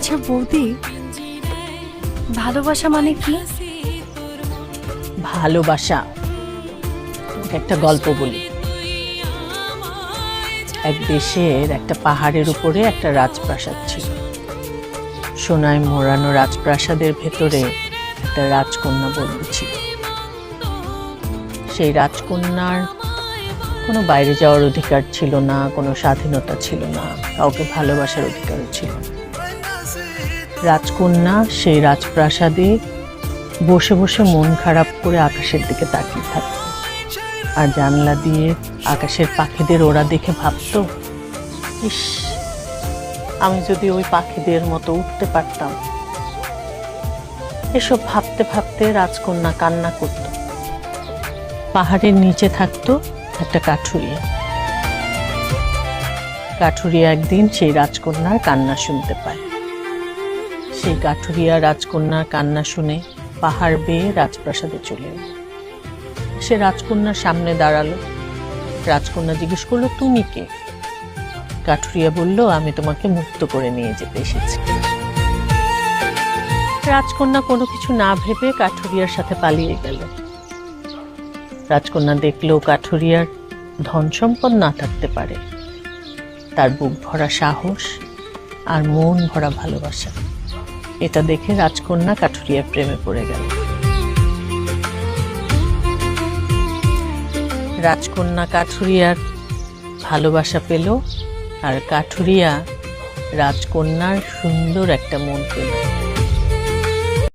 আচ্ছা বৌদি, ভালোবাসা মানে কি? ভালোবাসা একটা গল্প বলি। এক দেশের একটা পাহাড়ের উপরে একটা রাজপ্রাসাদ ছিল। সোনায় মোড়ানো রাজপ্রাসাদের ভেতরে একটা রাজকন্যা বন্দী ছিল। সেই রাজকন্যার কোনো বাইরে যাওয়ার অধিকার ছিল না, কোনো স্বাধীনতা ছিল না, কাউকে ভালোবাসার অধিকারও ছিল না। রাজকন্যা সেই রাজপ্রাসাদে বসে বসে মন খারাপ করে আকাশের দিকে তাকিয়ে থাকত, আর জানলা দিয়ে আকাশের পাখিদের ওরা দেখে ভাবতো, ইস, আমি যদি ওই পাখিদের মতো উঠতে পারতাম। এসব ভাবতে ভাবতে রাজকন্যা কান্না করত। পাহাড়ের নিচে থাকতো একটা কাঠুরিয়া। কাঠুরিয়া একদিন সেই রাজকন্যার কান্না শুনতে পায়। সেই কাঠুরিয়া রাজকন্যার কান্না শুনে পাহাড় বেয়ে রাজপ্রাসাদে চলে এলো। সে রাজকন্যার সামনে দাঁড়ালো। রাজকন্যা জিজ্ঞেস করলো, তুমি কে? কাঠুরিয়া বলল, আমি তোমাকে মুক্ত করে নিয়ে যেতে এসেছি। রাজকন্যা কোনো কিছু না ভেবে কাঠুরিয়ার সাথে পালিয়ে গেল। রাজকন্যা দেখলো কাঠুরিয়ার ধন সম্পদ না থাকতে পারে, তার বুক ভরা সাহস আর মন ভরা ভালোবাসা। এটা দেখে রাজকন্যা কাঠুরিয়ার প্রেমে পড়ে গেল। রাজকন্যা কাঠুরিয়ার ভালোবাসা পেল, আর কাঠুরিয়া রাজকন্যার সুন্দর একটা মন পেল।